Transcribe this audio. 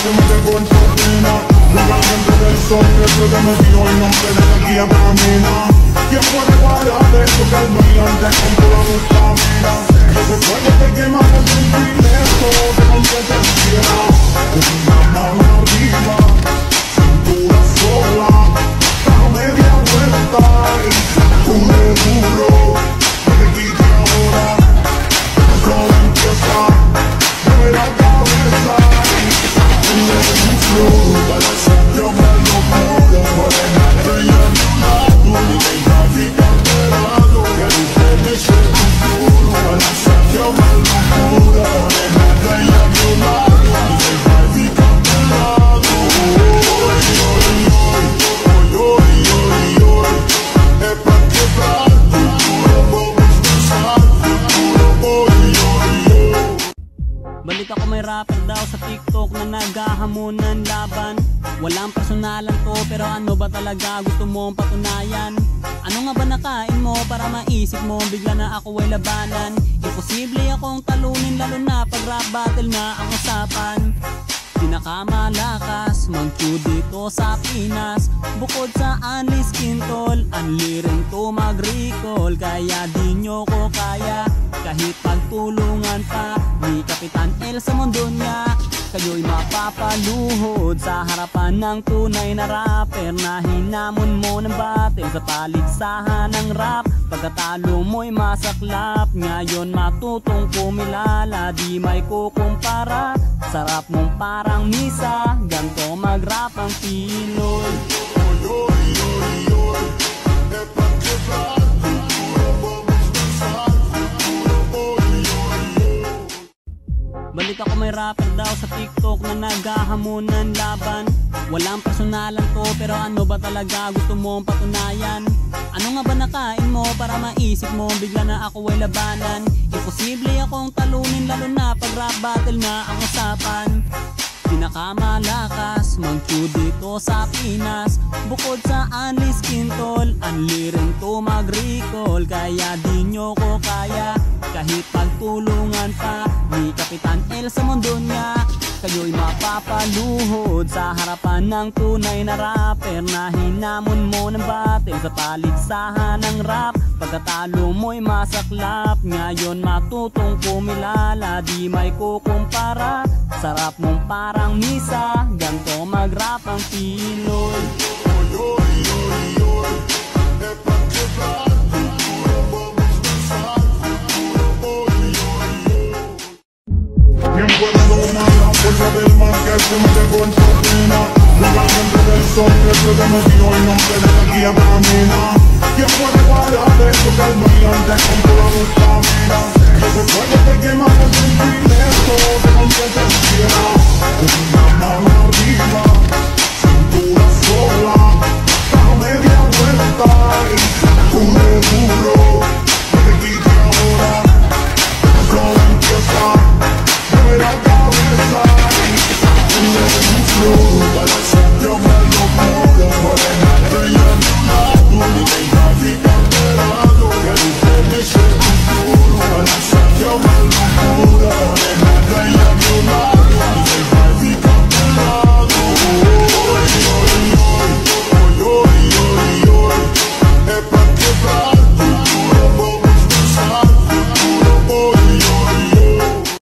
que me dejó en tu pena. Lugar dentro del sol que se te metió el nombre de la guía camina. ¿Quién puede guardar de esto que el brillante con toda nuestra vida? Ese fuego que quema por sentir esto de completa entera. Con una mano arriba, cintura sola, bajo media vuelta y duro, duro. No te quite ahora, solo empieza. Mueve la cabeza y dure un flow. Balanza yo me lo juro, morena, estrella de un lado y deja mi candelado. Que usted me eche tu futuro. Balanza yo me lo juro, morena, estrella de un lado y deja mi candelado. Hoy, hoy, hoy, hoy, hoy, hoy, es pa' quebrar futuro, vamos a besar futuro. Hoy, hoy, hoy. Balita ko may rapper daw sa TikTok na naghahamunan laban. Walang personalan to pero ano ba talaga gusto mong patunayan? Ano nga ba nakain mo para maisip mo bigla na ako ay labanan? Imposible akong talunin lalo na pag rap battle na ang usapan. Pinakamalakas mag-chew dito sa Pinas. Bukod sa Anis Quintol, unli rin to mag-recall. Kaya di nyo ko kaya kahit pagtulungan pa ni Kapitan El sa mundo niya. Kayo'y mapapaluhod sa harapan ng tunay na rapper na hinamon mo ng battle sa paligsahan ng rap. Pagkatalo mo'y masaklap, ngayon matutong kumilala, di may kukumpara. Sarap mong parang misa, ganto mag-rap ang Pinoy. Balita ko may rapper daw sa TikTok na naghahamunan laban. Walang personalan to pero ano ba talaga gusto mong patunayan? Ano nga ba nakain mo para maisip mo bigla na ako ay labanan? Imposible akong talunin lalo na pag rap battle na ang usapan. Pinakamalakas mag-chew dito sa Pinas. Bukod sa Anis Quintol, unli rin to mag-recall. Kaya di nyo ko kaya kahit pagtulungan pa ni Kapitan El sa mundo niya. Kayo'y mapapaluhod sa harapan ng tunay na rapper na hinamon mo ng battle sa paligsahan ng rap. Pagkatalo mo'y masaklap, ngayon matutong kumilala, di may kukumpara. Sarap mong parang misa, ganto mag-rap ang Pinoy. ¿Quién puede domar la fuerza del mal que se me dejó en tu pena? Lugar dentro del sol que se te metió el nombre de la guía camina. ¿Quién puede guardar de esto que el brillante